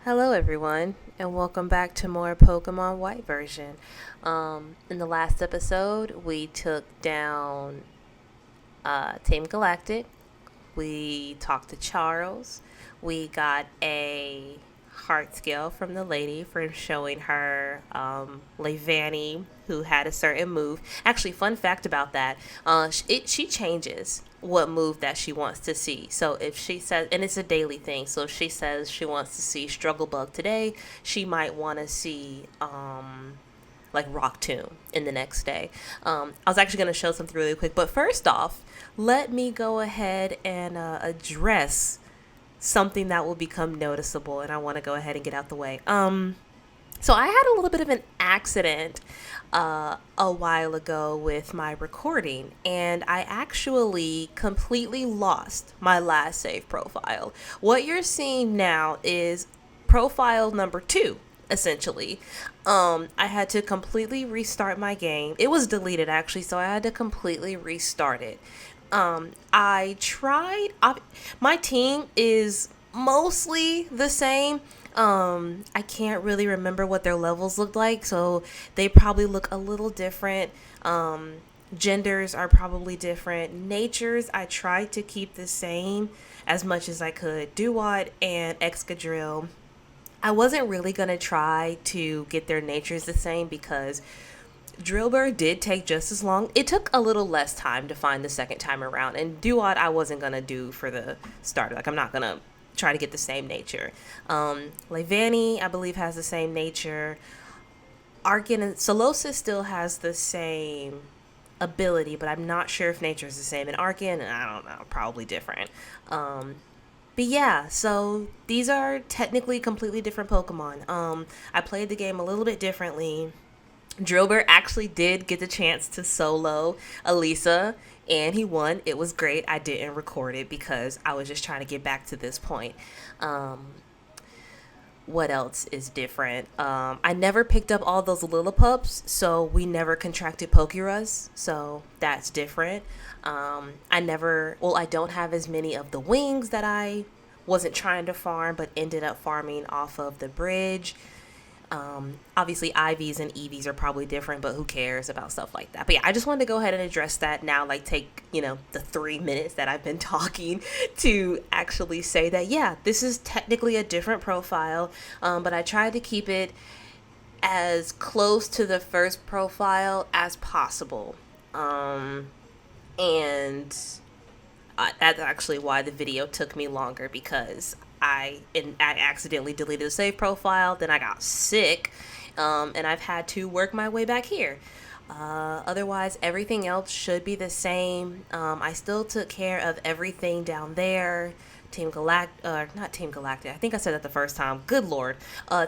Hello, everyone, and welcome back to more Pokemon White version. In the last episode, we took down Team Galactic. We talked to Charles. We got a heart scale from the lady for showing her Leavanny, who had a certain move. Actually, fun fact about that: she changes what move that she wants to see. So if she says, and it's a daily thing, so if she says she wants to see Struggle Bug today, she might want to see like Rock Tomb in the next day. I was actually going to show something really quick, but first off, let me go ahead and address something that will become noticeable, and I want to go ahead and get out the way. So I had a little bit of an accident a while ago with my recording, and I actually completely lost my last save profile. What you're seeing now is profile number 2, essentially. I had to completely restart my game. It was deleted actually, so I had to completely restart it. I tried. My team is mostly the same. I can't really remember what their levels look like, so they probably look a little different. Genders are probably different. Natures, I tried to keep the same as much as I could. Duat and Excadrill, I wasn't really going to try to get their natures the same because Drillbur did take just as long. It took a little less time to find the second time around. And Duat, I wasn't going to do for the starter. Like, I'm not going to try to get the same nature. Leavanny, I believe, has the same nature. Arcan and Solosis still has the same ability, but I'm not sure if nature is the same. And Arcan, I don't know, probably different. But yeah, so these are technically completely different Pokemon. I played the game a little bit differently. Drillbur actually did get the chance to solo Elisa, and he won. It was great. I didn't record it because I was just trying to get back to this point. What else is different? I never picked up all those Lillipups, so we never contracted Pokerus, so that's different. I don't have as many of the wings that I wasn't trying to farm, but ended up farming off of the bridge. Obviously, IVs and EVs are probably different, but who cares about stuff like that? But yeah, I just wanted to go ahead and address that now, like take, the 3 minutes that I've been talking to actually say that, yeah, this is technically a different profile, but I tried to keep it as close to the first profile as possible. And that's actually why the video took me longer because I accidentally deleted the save profile. Then I got sick, and I've had to work my way back here. Otherwise, everything else should be the same. I still took care of everything down there. Team Galactic, not Team Galactic. I think I said that the first time. Good lord.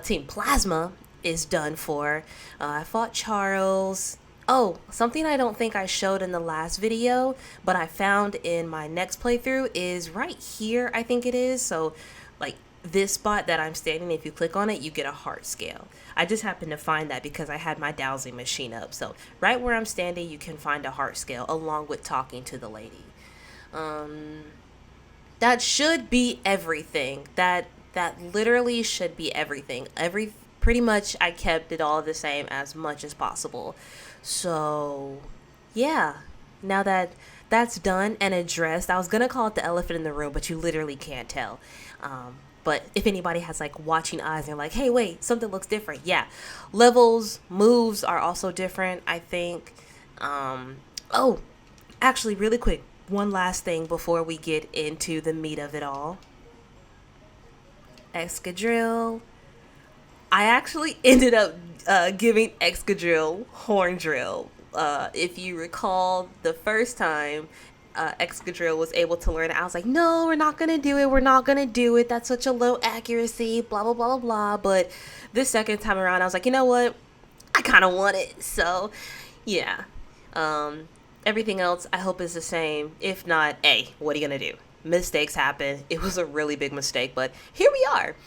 Team Plasma is done for. I fought Charles. Oh, something I don't think I showed in the last video, but I found in my next playthrough is right here, I think it is. So, like, this spot that I'm standing, if you click on it, you get a heart scale. I just happened to find that because I had my dowsing machine up. So, right where I'm standing, you can find a heart scale along with talking to the lady. That should be everything. That literally should be everything. Pretty much I kept it all the same as much as possible. So, yeah. Now that that's done and addressed, I was gonna call it the elephant in the room, but you literally can't tell. But if anybody has like watching eyes and they're like, hey, wait, something looks different. Yeah. Levels, moves are also different, I think. Oh, actually, really quick, one last thing before we get into the meat of it all. Excadrill. I actually ended up giving Excadrill Horn Drill. If you recall, the first time Excadrill was able to learn it, I was like, no, we're not going to do it. We're not going to do it. That's such a low accuracy, blah, blah, blah, blah, blah. But this second time around, I was like, you know what? I kind of want it. So, yeah. Everything else, I hope, is the same. If not, hey, what are you going to do? Mistakes happen. It was a really big mistake, but here we are.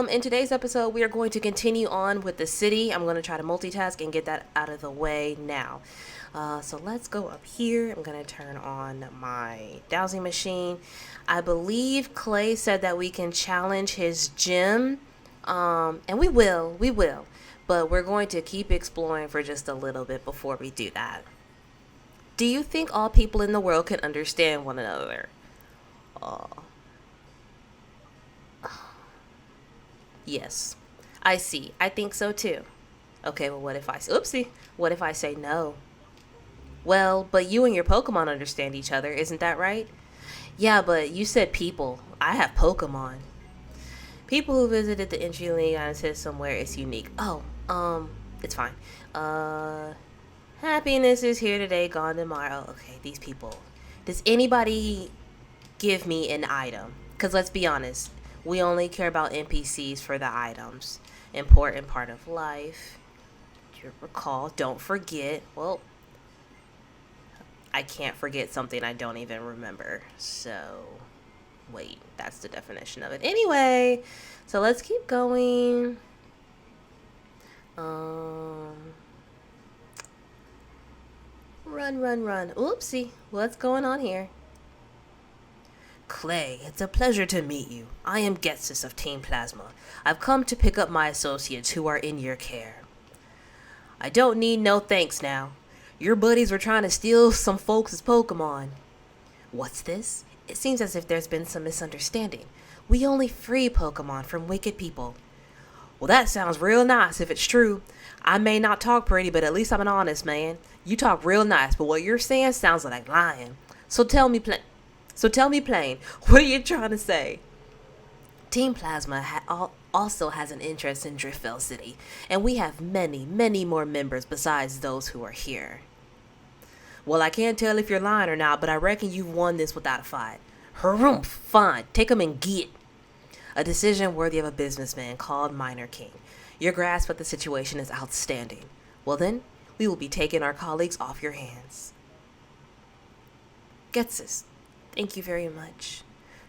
In today's episode, we are going to continue on with the city. I'm going to try to multitask and get that out of the way now. So let's go up here. I'm going to turn on my dowsing machine. I believe Clay said that we can challenge his gym And we will. But we're going to keep exploring for just a little bit before we do that. Do you think all people in the world can understand one another? Uh, yes. I see. I think so too. Okay, well, what if I... Oopsie. What if I say no? Well, but you and your Pokemon understand each other, isn't that right? Yeah, but you said people. I have Pokemon. People who visited the entry link and said somewhere is unique. Oh, it's fine. Uh, Happiness is here today, gone tomorrow. Okay, these people. Does anybody give me an item? Because let's be honest, we only care about NPCs for the items. Important part of life. Do you recall? Don't forget. Well, I can't forget something I don't even remember. So, wait, that's the definition of it. Anyway, so let's keep going. Run. Oopsie, what's going on here? Clay, it's a pleasure to meet you. I am Getsus of Team Plasma. I've come to pick up my associates who are in your care. I don't need no thanks now. Your buddies were trying to steal some folks' Pokemon. What's this? It seems as if there's been some misunderstanding. We only free Pokemon from wicked people. Well, that sounds real nice if it's true. I may not talk pretty, but at least I'm an honest man. You talk real nice, but what you're saying sounds like lying. So tell me plain, what are you trying to say? Team Plasma also has an interest in Driftvale City, and we have many more members besides those who are here. Well, I can't tell if you're lying or not, but I reckon you've won this without a fight. Harumph, fine, take 'em and get. A decision worthy of a businessman called Minor King. Your grasp of the situation is outstanding. Well then, we will be taking our colleagues off your hands. Getsus, thank you very much.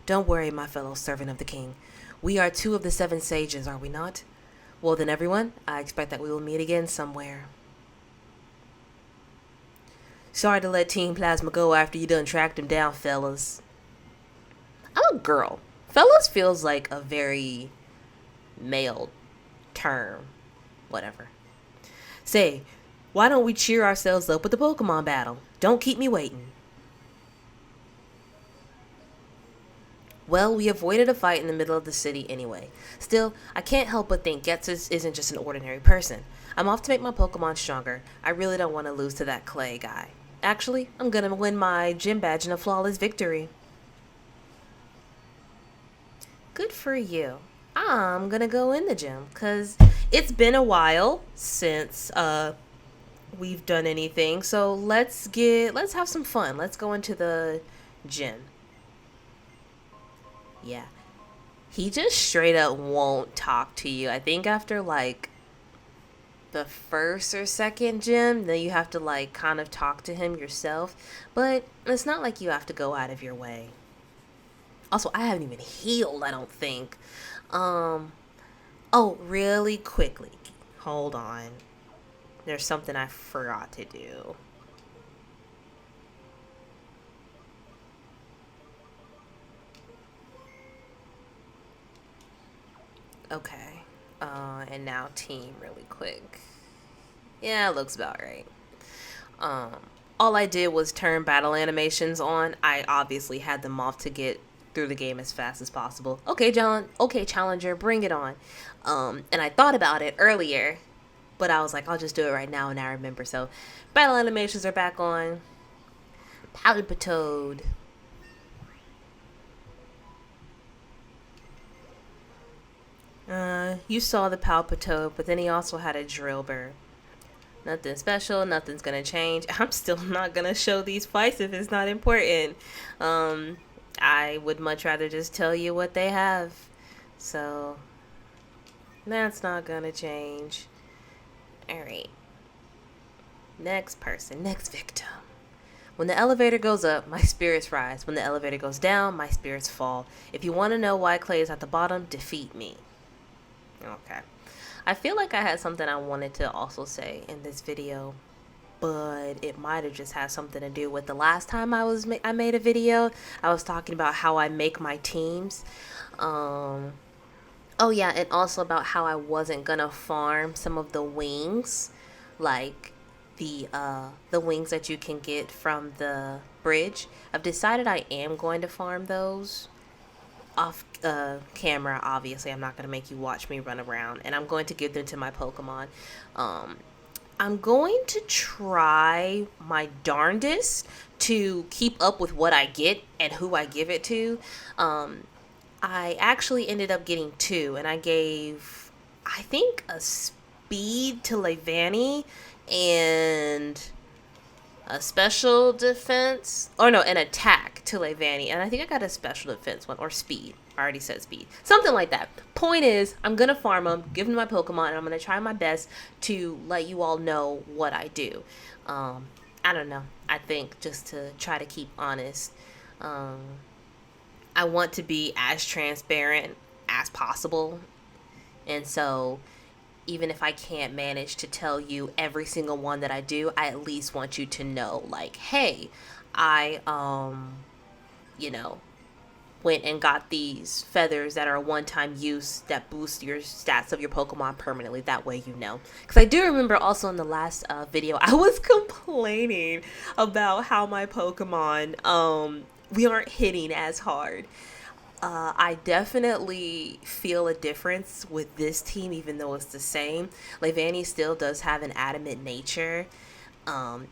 Don't worry, my fellow servant of the king. We are 2 of the 7 sages, are we not? Well then, everyone, I expect that we will meet again somewhere. Sorry to let Team Plasma go after you done tracked him down, fellas. I'm a girl. Fellas feels like a very male term. Whatever. Say, why don't we cheer ourselves up with the Pokemon battle? Don't keep me waiting. Well, we avoided a fight in the middle of the city anyway. Still, I can't help but think Getsus isn't just an ordinary person. I'm off to make my Pokemon stronger. I really don't want to lose to that Clay guy. Actually, I'm gonna win my gym badge in a flawless victory. Good for you. I'm gonna go in the gym, because it's been a while since we've done anything. So let's have some fun. Let's go into the gym. Yeah. He just straight up won't talk to you. I think after like the first or second gym, then you have to like kind of talk to him yourself. But it's not like you have to go out of your way. Also, I haven't even healed, I don't think. Oh, really quickly. Hold on. There's something I forgot to do. Okay. And now team really quick. Yeah, looks about right. All I did was turn battle animations on. I obviously had them off to get through the game as fast as possible. Okay, John. Okay, Challenger, bring it on. And I thought about it earlier, but I was like, I'll just do it right now, and I remember. So, battle animations are back on. Palpitoad. You saw the Palpitoad, but then he also had a Drillbur. Nothing special, nothing's gonna change. I'm still not gonna show these fights if it's not important. I would much rather just tell you what they have. So, that's not gonna change. Alright. Next person, next victim. When the elevator goes up, my spirits rise. When the elevator goes down, my spirits fall. If you want to know why Clay is at the bottom, defeat me. Okay. I feel like I had something I wanted to also say in this video, but it might have just had something to do with the last time I made a video. I was talking about how I make my teams. Oh yeah, and also about how I wasn't gonna farm some of the wings, like the wings that you can get from the bridge. I've decided I am going to farm those off camera. Obviously, I'm not gonna make you watch me run around, and I'm going to give them to my Pokemon. Um, I'm going to try my darndest to keep up with what I get and who I give it to. Um, I actually ended up getting two, and I gave, I think, a speed to Levani and a special defense, or no, an attack to Levani, and I think I got a special defense one, or speed. I already said speed. Something like that. Point is, I'm going to farm them, give them my Pokemon, and I'm going to try my best to let you all know what I do. I don't know. I think just to try to keep honest. Um, I want to be as transparent as possible. And so, even if I can't manage to tell you every single one that I do, I at least want you to know, like, hey, I, you know, went and got these feathers that are a one-time use that boost your stats of your Pokemon permanently. That way you know. Because I do remember also in the last video, I was complaining about how my Pokemon, we aren't hitting as hard. I definitely feel a difference with this team, even though it's the same. Levani still does have an adamant nature,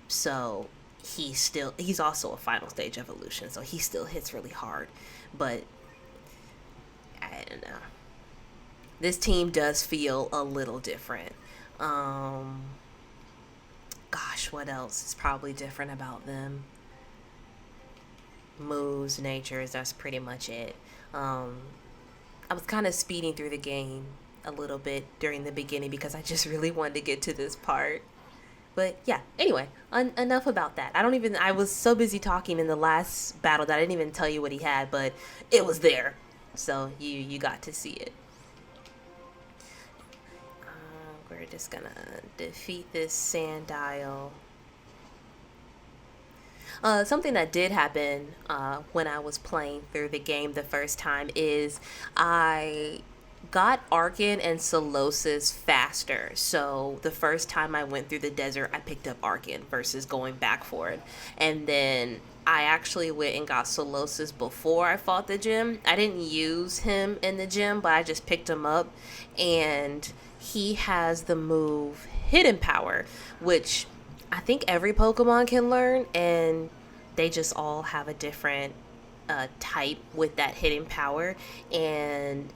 so he's also a final stage evolution, so he still hits really hard. But I don't know. This team does feel a little different. Um, Gosh, what else is probably different about them? Moves, natures, that's pretty much it. Um, I was kind of speeding through the game a little bit during the beginning because I just really wanted to get to this part. But yeah, anyway, enough about that. I was so busy talking in the last battle that I didn't even tell you what he had, but it was there. So you got to see it. We're just gonna defeat this Sandile. Something that did happen when I was playing through the game the first time is I got Arcan and Solosis faster. So the first time I went through the desert, I picked up Arcan versus going back for it. And then I actually went and got Solosis before I fought the gym. I didn't use him in the gym, but I just picked him up. And he has the move Hidden Power, which I think every Pokemon can learn, and they just all have a different type with that hidden power. And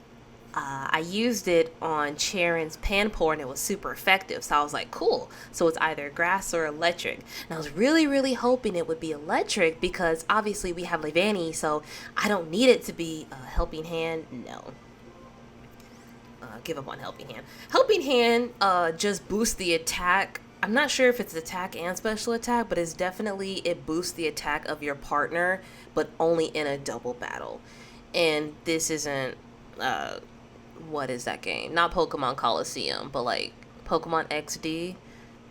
I used it on Charon's Panpour, and it was super effective. So I was like, cool. So it's either grass or electric. And I was really, really hoping it would be electric because obviously we have Levani, so I don't need it to be a helping hand. No. Give up on helping hand. Helping hand just boosts the attack. I'm not sure if it's attack and special attack, but it's definitely, it boosts the attack of your partner, but only in a double battle. And this isn't, what is that game? Not Pokemon Coliseum, but like Pokemon XD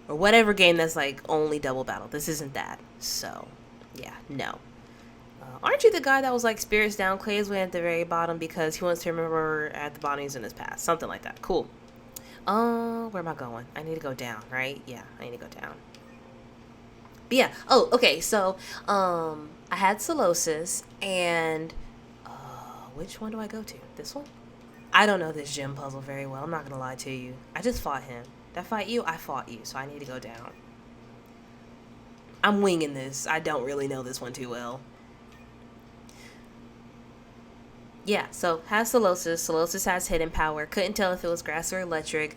or whatever game that's like only double battle. This isn't that. So, yeah, no. Aren't you the guy that was like spirits down Clay's way at the very bottom because he wants to remember at the bottom he's in his past? Something like that. Cool. Where am I going? I need to go down, right? Yeah, I need to go down. But yeah. Oh, okay. So, I had Solosis, and which one do I go to? This one? I don't know this gym puzzle very well. I'm not gonna lie to you. I just fought him. Did I fight you? I fought you, so I need to go down. I'm winging this. I don't really know this one too well. Yeah, so has Solosis. Solosis has Hidden Power. Couldn't tell if it was grass or electric.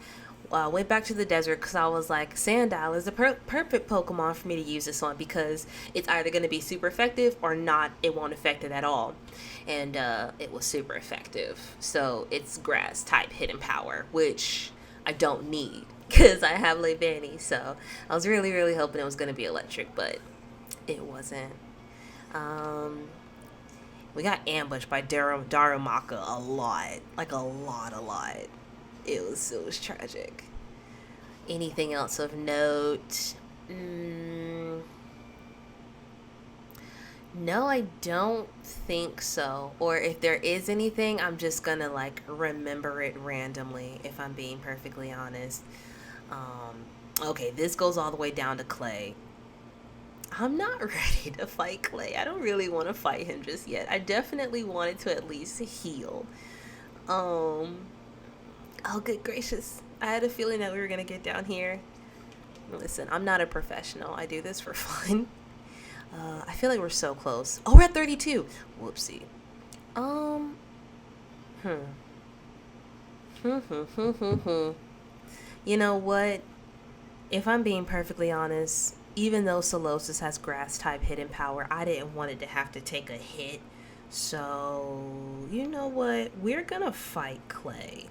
Went back to the desert because I was like, Sandile is the perfect Pokemon for me to use this on because it's either going to be super effective or not. It won't affect it at all. And it was super effective. So it's grass type Hidden Power, which I don't need because I have Levani. So I was really, really hoping it was going to be electric, but it wasn't. We got ambushed by Darumaka a lot. Like a lot. It was tragic. Anything else of note? No, I don't think so. Or if there is anything, I'm just gonna like remember it randomly, if I'm being perfectly honest. Um, okay, this goes all the way down to Clay. I'm not ready to fight Clay. I don't really want to fight him just yet. I definitely wanted to at least heal. Um, oh, good gracious. I had a feeling that we were going to get down here. Listen, I'm not a professional. I do this for fun. I feel like we're so close. Oh, we're at 32. Whoopsie. Um, hmm. You know what? If I'm being perfectly honest, even though Solosis has grass type hidden power, I didn't want it to have to take a hit. So, you know what? We're gonna fight Clay.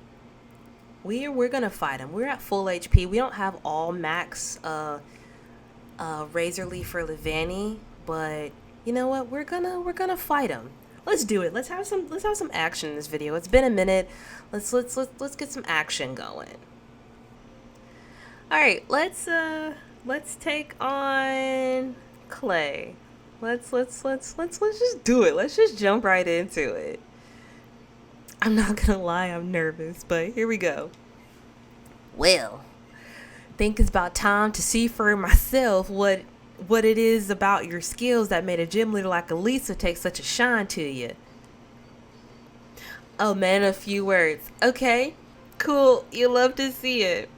We're gonna fight him. We're at full HP. We don't have all max Razor Leaf for Levani, but you know what? We're gonna fight him. Let's do it. Let's have some action in this video. It's been a minute. Let's get some action going. All right, let's take on Clay. Let's just do it. Let's just jump right into it. I'm not gonna lie, I'm nervous, but here we go. Well, think it's about time to see for myself what it is about your skills that made a gym leader like Elisa take such a shine to you. Oh man, a few words. Okay, cool. You love to see it.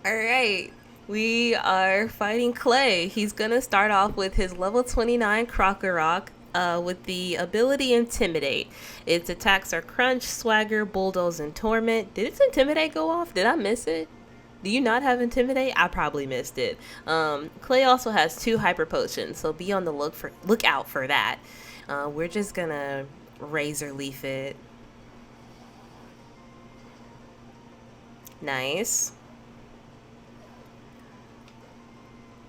All right. We are fighting Clay. He's going to start off with his level 29 Krokorok with the ability Intimidate. Its attacks are Crunch, Swagger, Bulldoze, and Torment. Did its Intimidate go off? Did I miss it? Do you not have Intimidate? I probably missed it. Clay also has 2 Hyper Potions, so be on the lookout for that. We're just going to Razor Leaf it. Nice.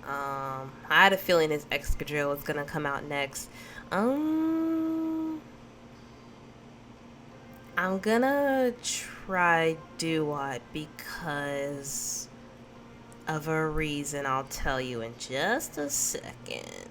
I had a feeling his Excadrill was gonna come out next. I'm gonna try Duat because of a reason I'll tell you in just a second.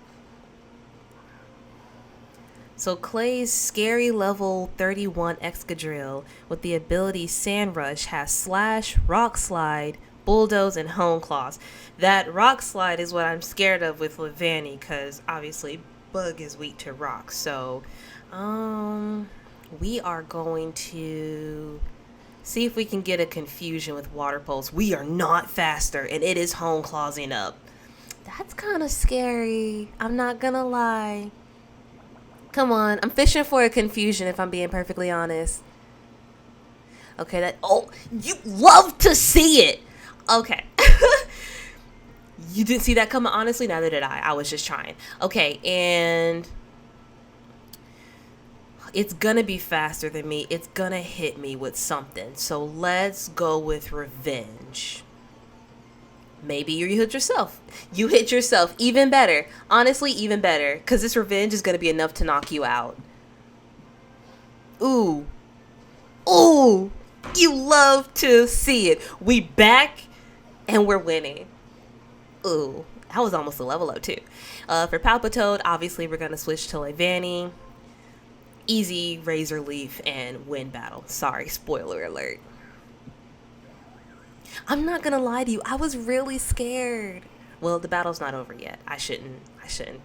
So Clay's scary level 31 Excadrill with the ability Sand Rush has Slash, Rock Slide, Bulldoze, and Hone Claws. That Rock Slide is what I'm scared of with Levani because obviously Bug is weak to Rock. So, we are going to see if we can get a confusion with Water Pulse. We are not faster, and it is Hone Clawsing up. That's kind of scary. I'm not gonna lie. Come on, I'm fishing for a confusion if I'm being perfectly honest. Okay, oh, you love to see it. Okay. You didn't see that coming, honestly? Neither did I. I was just trying. Okay, and it's gonna be faster than me. It's gonna hit me with something. So let's go with Revenge. Maybe you hit yourself. You hit yourself. Even better. Honestly, even better. Because this Revenge is gonna be enough to knock you out. Ooh. Ooh. You love to see it. We back and we're winning. Ooh, that was almost a level up too. For Palpitoad, obviously we're gonna switch to Levani. Easy Razor Leaf and win battle. Sorry, spoiler alert. I'm not gonna lie to you, I was really scared. Well, the battle's not over yet. I shouldn't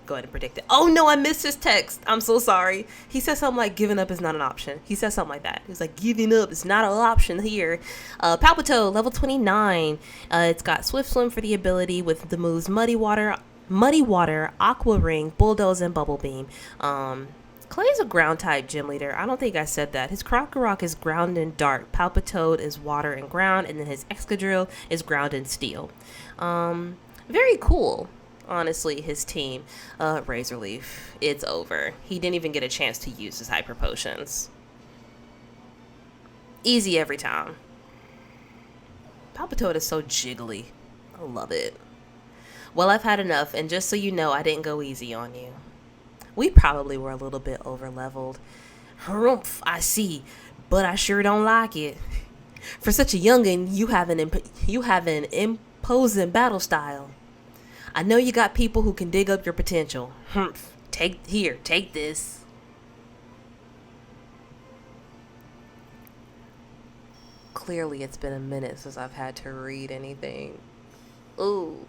go ahead and predict it. Oh no, I missed his text. I'm so sorry. He said something like giving up is not an option. He said something like that. He was like, giving up is not an option here. Palpitoad, level 29. It's got Swift Swim for the ability with the moves Muddy Water, Aqua Ring, Bulldoze, and Bubble Beam. Clay's a ground type gym leader. I don't think I said that. His Krokorok is ground and dark. Palpitoad is water and ground, and then his Excadrill is ground and steel. Very cool, honestly, his team. Razor Leaf, it's over. He didn't even get a chance to use his Hyper Potions. Easy every time. Palpitoad is so jiggly. I love it. Well, I've had enough, and just so you know, I didn't go easy on you. We probably were a little bit over-leveled. Harumph, I see, but I sure don't like it. For such a youngin', you have an opposing battle style. I know you got people who can dig up your potential. Take this. Clearly, it's been a minute since I've had to read anything. Ooh.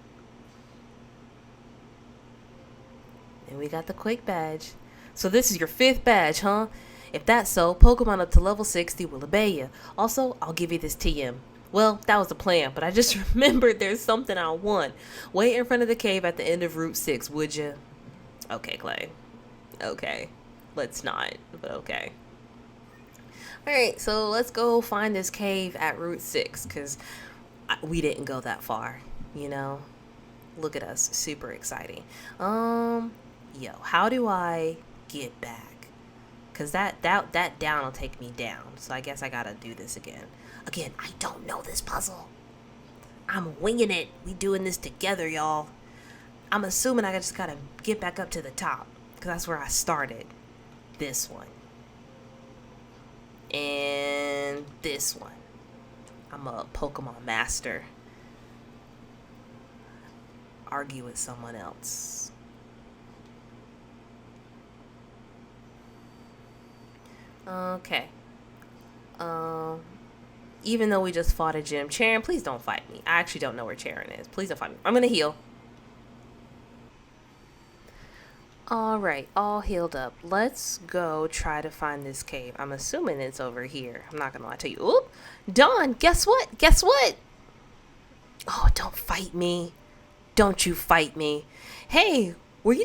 And we got the Quake badge. So this is your 5th badge, huh? If that's so, Pokemon up to level 60 will obey you. Also, I'll give you this TM. Well, that was the plan, but I just remembered there's something I want. Wait in front of the cave at the end of Route 6, would you? Okay, Clay. Okay. Let's not, but okay. Alright, so let's go find this cave at Route 6, because we didn't go that far, you know? Look at us, super exciting. Yo, how do I get back? Because that down will take me down, so I guess I gotta do this again. Again, I don't know this puzzle. I'm winging it. We doing this together, y'all. I'm assuming I just gotta get back up to the top, because that's where I started. This one. And this one. I'm a Pokemon master. Argue with someone else. Okay. Even though we just fought a gym, Charon, please don't fight me. I actually don't know where Charon is. Please don't fight me. I'm gonna heal. Alright, all healed up. Let's go try to find this cave. I'm assuming it's over here. I'm not gonna lie to you. Oop! Dawn, guess what? Guess what? Oh, don't fight me. Don't you fight me. Hey, were you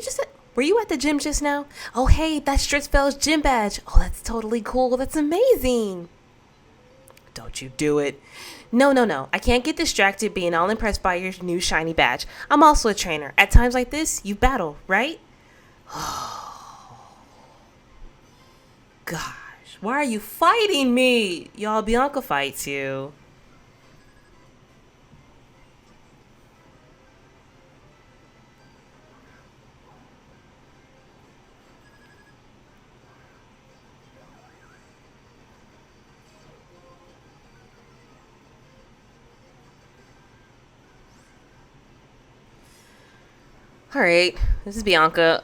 at the gym just now? Oh, hey, that's Stritzfeld's gym badge. Oh, that's totally cool. That's amazing. Don't you do it. No. I can't get distracted being all impressed by your new shiny badge. I'm also a trainer. At times like this, you battle, right? Oh, gosh. Why are you fighting me? Y'all, Bianca fights you. Alright, this is Bianca.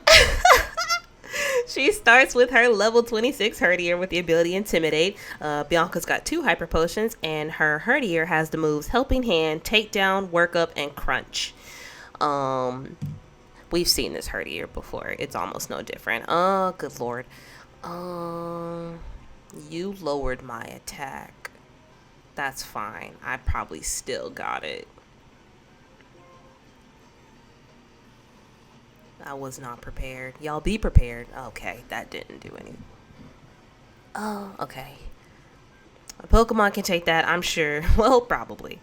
She starts with her level 26 Herdier with the ability Intimidate. Bianca's got 2 Hyper Potions, and her Herdier has the moves Helping Hand, Takedown, Work Up, and Crunch. We've seen this Herdier before. It's almost no different. Oh, good lord. You lowered my attack. That's fine. I probably still got it. I was not prepared. Y'all be prepared. Okay, that didn't do anything. Oh, okay. A Pokemon can take that, I'm sure. Well, probably.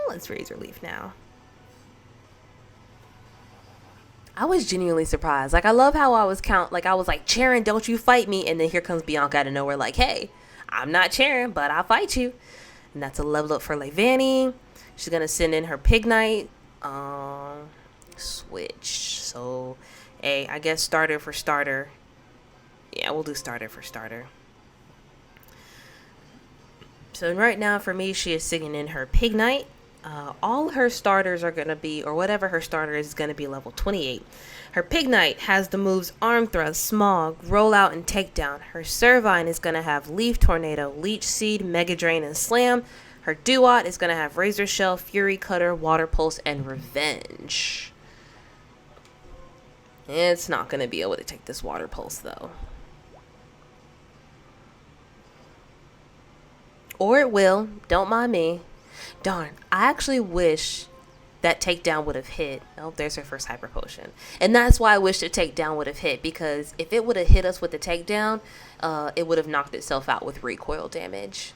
Let's Razor Leaf now. I was genuinely surprised. Like, I love how I was like, Charon, don't you fight me. And then here comes Bianca out of nowhere like, hey, I'm not Charon, but I'll fight you. And that's a level up for Leavanny. She's going to send in her Pignite. Switch. So, hey, I guess starter for starter. Yeah, we'll do starter for starter. So right now for me, she is singing in her Pignite. All her starters are going to be, or whatever her starter is going to be level 28. Her Pignite has the moves Arm Thrust, Smog, Roll Out, and Takedown. Her Servine is going to have Leaf Tornado, Leech Seed, Mega Drain, and Slam. Her Duat is going to have Razor Shell, Fury Cutter, Water Pulse, and Revenge. It's not going to be able to take this Water Pulse, though. Or it will. Don't mind me. Darn. I actually wish that Takedown would have hit. Oh, there's her first Hyper Potion. And that's why I wish the Takedown would have hit. Because if it would have hit us with the Takedown, it would have knocked itself out with recoil damage.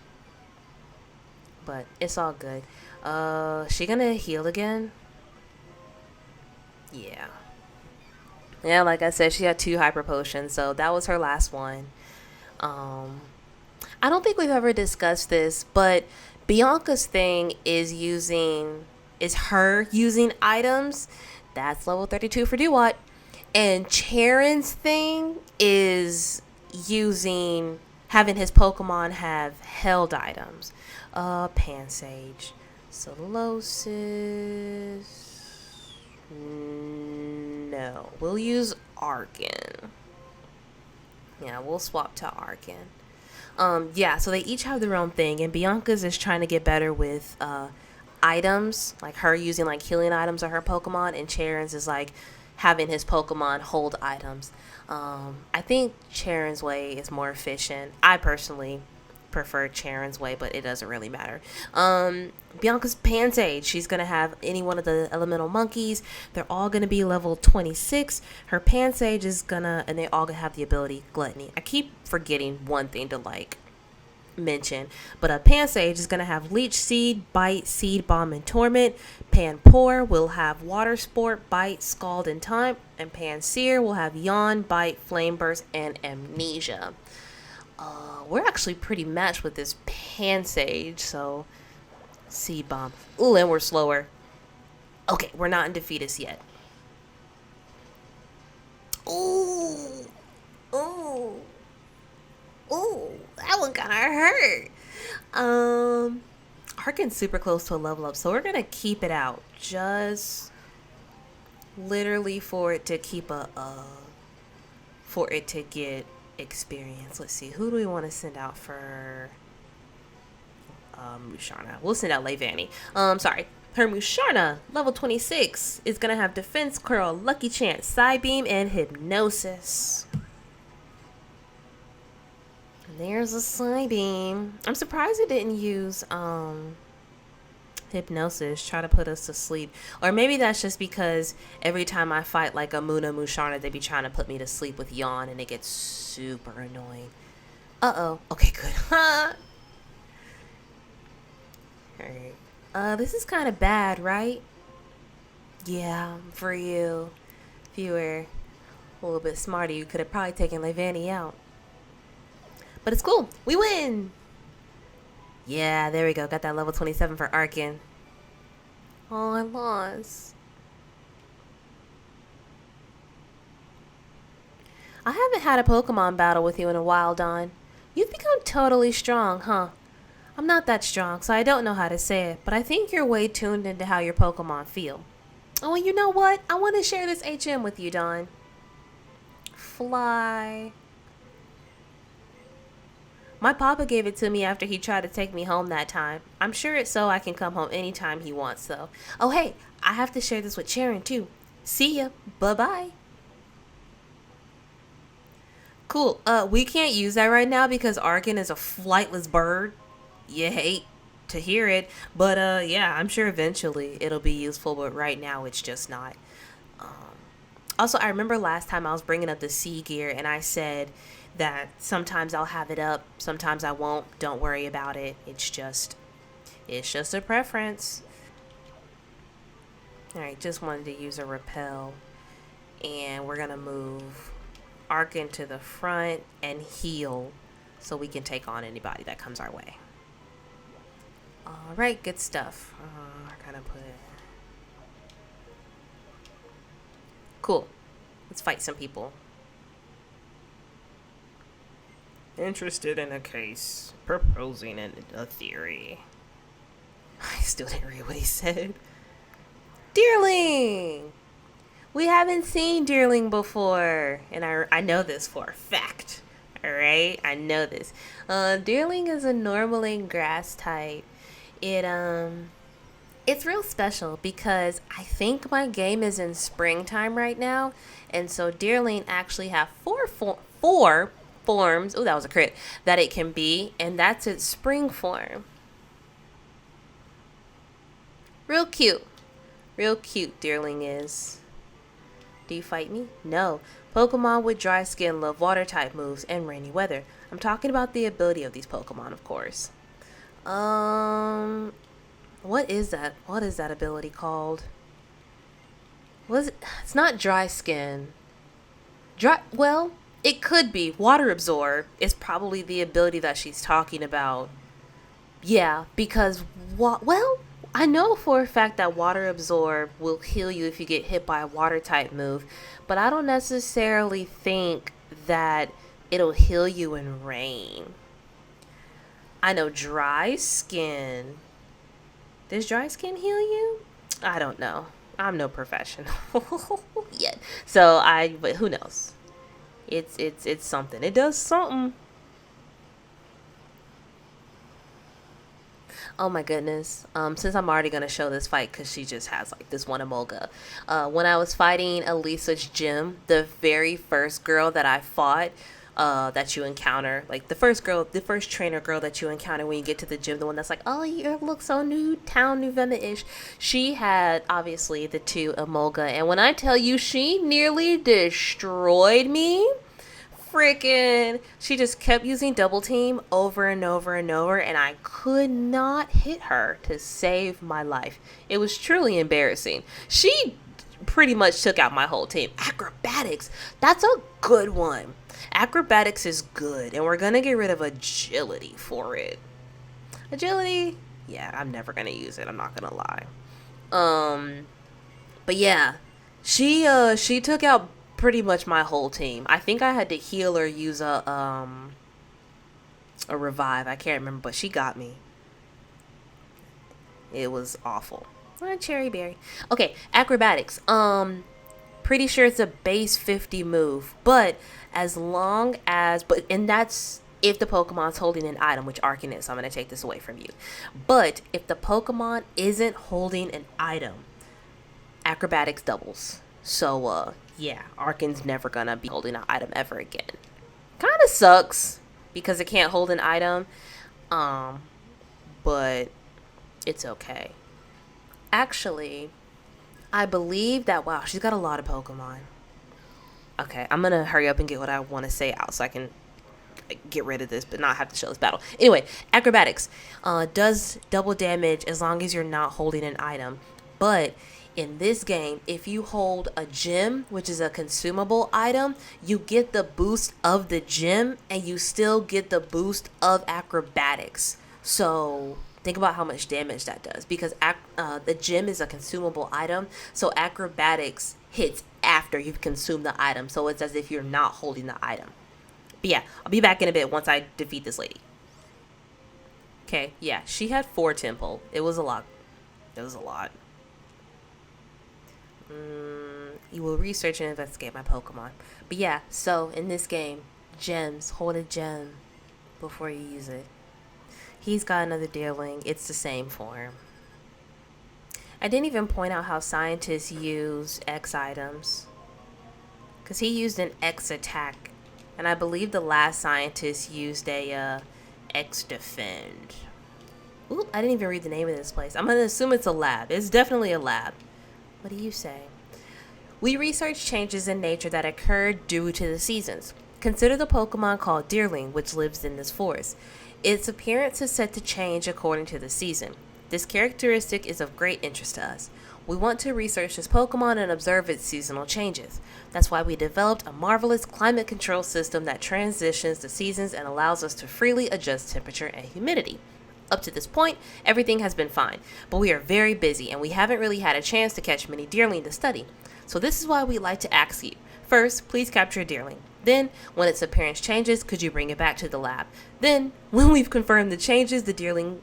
But it's all good. She gonna heal again? Yeah. Yeah, like I said, she had 2 Hyper Potions, so that was her last one. I don't think we've ever discussed this, but Bianca's thing is her using items. That's level 32 for Duat. And Charon's thing is having his Pokemon have held items. Pansage. Solosis. No. We'll use Arkin. Yeah, we'll swap to Arkin. Yeah, so they each have their own thing, and Bianca's is trying to get better with items, like her using like healing items of her Pokemon, and Charon's is like having his Pokemon hold items. I think Charon's way is more efficient. I personally prefer Charon's way, but it doesn't really matter. Bianca's Pansage, she's gonna have any one of the elemental monkeys. They're all gonna be level 26. Her Pansage is gonna, and they all gonna have the ability Gluttony. I keep forgetting one thing to like mention, but a Pansage is gonna have Leech Seed, Bite, Seed Bomb, and Torment. Panpour will have Water Sport, Bite, Scald, and Time, and Pansear will have Yawn, Bite, Flame Burst, and Amnesia. We're actually pretty matched with this Pansage, so Seed Bomb. Ooh, and we're slower. Okay, we're not in Defeatist yet. Ooh, ooh, ooh, that one kind of hurt. Arkin's super close to a level up, so we're gonna keep it out, just literally for it to keep for it to get experience. Let's see, who do we want to send out for Musharna? We'll send out Leavanny. Sorry, her Musharna, level 26, is gonna have Defense Curl, Lucky Chance, Psybeam, and Hypnosis. And there's a Psybeam. I'm surprised it didn't use Hypnosis, try to put us to sleep. Or maybe that's just because every time I fight like a Muna Musharna, they be trying to put me to sleep with Yawn, and it gets super annoying. Uh-oh. Okay, good. Alright. This is kind of bad, right? Yeah, for you. If you were a little bit smarter, you could have probably taken Leavanny out. But it's cool. We win! Yeah, there we go. Got that level 27 for Arkin. Oh, I lost. I haven't had a Pokemon battle with you in a while, Dawn. You've become totally strong, huh? I'm not that strong, so I don't know how to say it, but I think you're way tuned into how your Pokemon feel. Oh, and you know what? I want to share this HM with you, Dawn. Fly. My papa gave it to me after he tried to take me home that time. I'm sure it's so I can come home anytime he wants, though. Oh, hey, I have to share this with Charon, too. See ya. Bye-bye. Cool. We can't use that right now because Arkin is a flightless bird. You hate to hear it, but yeah, I'm sure eventually it'll be useful, but right now it's just not. Also, I remember last time I was bringing up the sea gear, and I said that sometimes I'll have it up, sometimes I won't. Don't worry about it. It's just a preference. All right, just wanted to use a repel, and we're gonna move Arkin to the front and heal so we can take on anybody that comes our way. All right, good stuff. I kind of put it. Cool. Let's fight some people. Interested in a case, proposing a theory. I still didn't read what he said. Deerling! We haven't seen Deerling before, and I know this for a fact. Alright, I know this. Deerling is a normaling grass type. It's real special because I think my game is in springtime right now, and so Deerling actually have four forms. Oh, that was a crit. That it can be, and that's its spring form. Real cute Deerling is. Do you fight me? No. Pokemon with dry skin love water type moves and rainy weather. I'm talking about the ability of these Pokemon, of course. What is that? What is that ability called? It's not dry skin. Well, it could be. Water absorb is probably the ability that she's talking about. Yeah, because I know for a fact that water absorb will heal you if you get hit by a water type move, but I don't necessarily think that it'll heal you in rain. I know dry skin Does dry skin heal you? I don't know. I'm no professional yet. But who knows? It's something. It does something. Oh my goodness. Since I'm already gonna show this fight because she just has like this one emolga. When I was fighting Elisa's gym, the very first girl that I fought, that you encounter, like the first trainer girl that you encounter when you get to the gym, the one that's like, oh, you look so new town, new ish. She had obviously the two emolga, and when I tell you, she nearly destroyed me. Freaking, she just kept using double team over and over and over, and I could not hit her to save my life. It was truly embarrassing. She pretty much took out my whole team. Acrobatics, that's a good one. Acrobatics is good, and we're gonna get rid of agility for it. Agility, yeah, I'm never gonna use it, I'm not gonna lie. But yeah, she took out pretty much my whole team. I think I had to heal or use a revive. I can't remember, but she got me. It was awful. Cherry berry. Okay, acrobatics. Pretty sure it's a base 50 move, but and that's if the Pokemon's holding an item, which Arkin is, so I'm going to take this away from you. But if the Pokemon isn't holding an item, acrobatics doubles. So, yeah, Arkin's never gonna be holding an item ever again. Kind of sucks because it can't hold an item, but it's okay. Actually, I believe that, wow, she's got a lot of Pokemon. Okay, I'm gonna hurry up and get what I want to say out so I can get rid of this but not have to show this battle. Anyway, acrobatics does double damage as long as you're not holding an item, but in this game, if you hold a gem, which is a consumable item, you get the boost of the gem and you still get the boost of acrobatics. So think about how much damage that does, because the gem is a consumable item, so acrobatics hits after you've consumed the item, so it's as if you're not holding the item. But yeah, I'll be back in a bit once I defeat this lady. Okay, yeah, she had 4 temple. It was a lot. You will research and investigate my Pokemon. But yeah, so in this game, gems, hold a gem before you use it. He's got another Deerling. It's the same form. I didn't even point out how scientists use X items, because he used an X attack, and I believe the last scientist used a X defend. Ooh, I didn't even read the name of this place. I'm gonna assume it's a lab. It's definitely a lab. What do you say? We research changes in nature that occur due to the seasons. Consider the Pokemon called Deerling, which lives in this forest. Its appearance is set to change according to the season. This characteristic is of great interest to us. We want to research this Pokemon and observe its seasonal changes. That's why we developed a marvelous climate control system that transitions the seasons and allows us to freely adjust temperature and humidity. Up to this point, everything has been fine, but we are very busy and we haven't really had a chance to catch many Deerling to study. So this is why we'd like to ask you. First, please capture a Deerling. Then, when its appearance changes, could you bring it back to the lab? Then, when we've confirmed the changes, the Deerling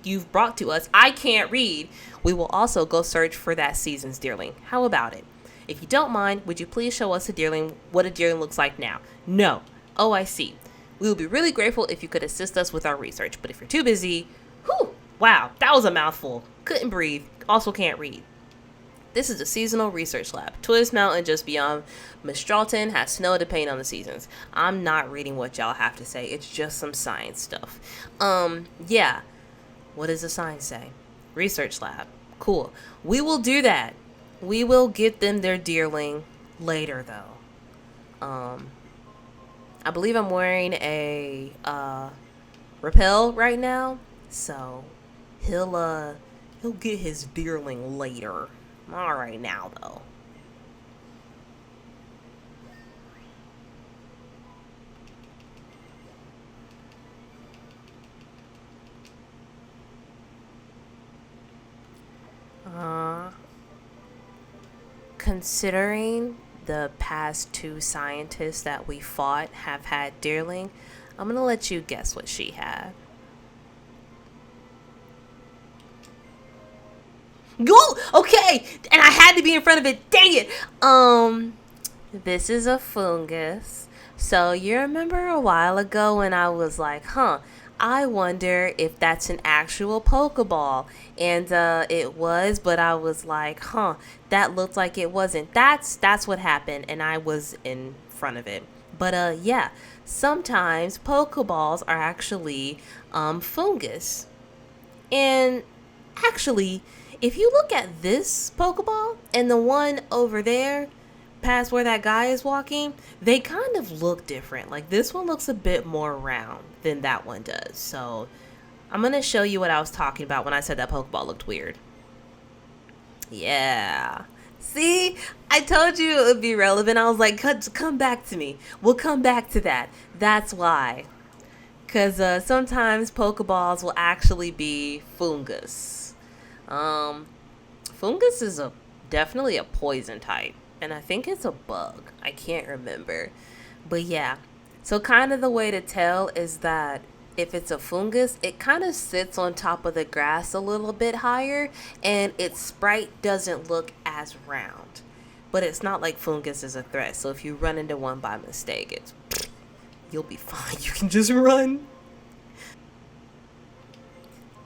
you've brought to us, I can't read, we will also go search for that season's Deerling. How about it? If you don't mind, would you please show us what a Deerling looks like now? No. Oh, I see. We would be really grateful if you could assist us with our research, but if you're too busy, wow, that was a mouthful. Couldn't breathe, also can't read. This is a seasonal research lab. Twist Mountain, just beyond Mistralton, has snow depending on the seasons. I'm not reading what y'all have to say. It's just some science stuff. Yeah. What does the sign say? Research lab. Cool. We will do that. We will get them their Deerling later, though. I believe I'm wearing a repel right now, so he'll get his Deerling later. All right now, though. Considering the past 2 scientists that we fought have had Deerling, I'm gonna let you guess what she had. Go! Okay! And I had to be in front of it. Dang it! This is a fungus. So you remember a while ago when I was like, I wonder if that's an actual Pokeball. And it was, but I was like, that looked like it wasn't. That's what happened, and I was in front of it. But yeah, sometimes Pokeballs are actually fungus. And actually, if you look at this Pokeball and the one over there, past where that guy is walking, they kind of look different. Like this one looks a bit more round than that one does. So I'm going to show you what I was talking about when I said that Pokeball looked weird. Yeah. See, I told you it would be relevant. I was like, come back to me. We'll come back to that. That's why. Because sometimes Pokeballs will actually be fungus. Fungus is definitely a poison type. And I think it's a bug. I can't remember. But yeah. So kind of the way to tell is that if it's a fungus, it kind of sits on top of the grass a little bit higher. And its sprite doesn't look as round. But it's not like fungus is a threat. So if you run into one by mistake, you'll be fine. You can just run.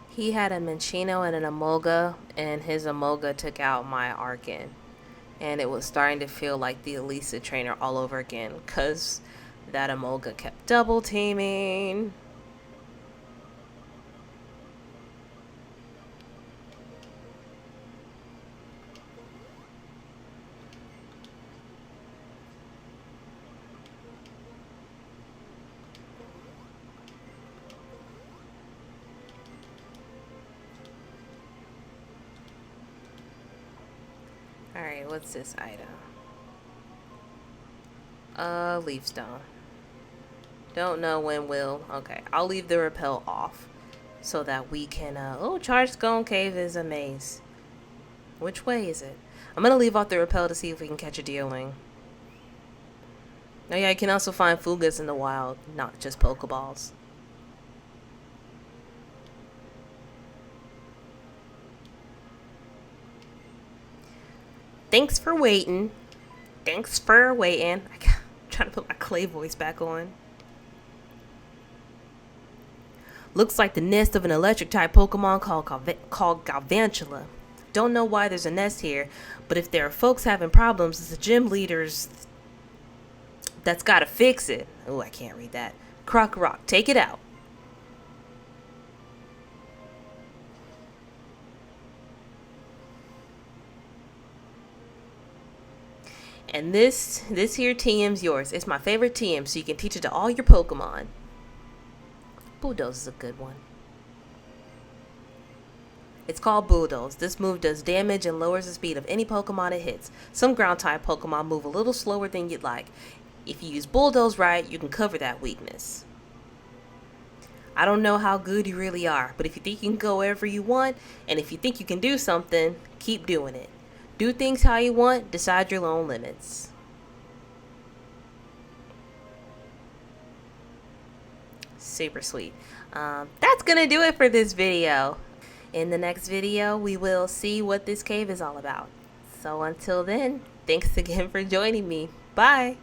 He had a Minccino and an Emolga, and his Emolga took out my Arcan. And it was starting to feel like the Elisa trainer all over again, because that Emolga kept double teaming. Alright, what's this item? Leaf stone. Don't know when will. Okay, I'll leave the repel off so that we can, Charged Scone Cave is a maze. Which way is it? I'm gonna leave off the repel to see if we can catch a deerling. Oh yeah, you can also find fungus in the wild, not just Pokeballs. Thanks for waiting. I'm trying to put my Clay voice back on. Looks like the nest of an electric type Pokemon called Galvantula. Don't know why there's a nest here, but if there are folks having problems, it's the gym leaders that's gotta fix it. Oh, I can't read that. Rock, take it out. And this here TM's yours. It's my favorite TM, so you can teach it to all your Pokemon. Bulldoze is a good one. It's called Bulldoze. This move does damage and lowers the speed of any Pokemon it hits. Some ground-type Pokemon move a little slower than you'd like. If you use Bulldoze right, you can cover that weakness. I don't know how good you really are, but if you think you can go wherever you want, and if you think you can do something, keep doing it. Do things how you want, decide your own limits. Super sweet. That's gonna do it for this video. In the next video, we will see what this cave is all about. So until then, thanks again for joining me. Bye!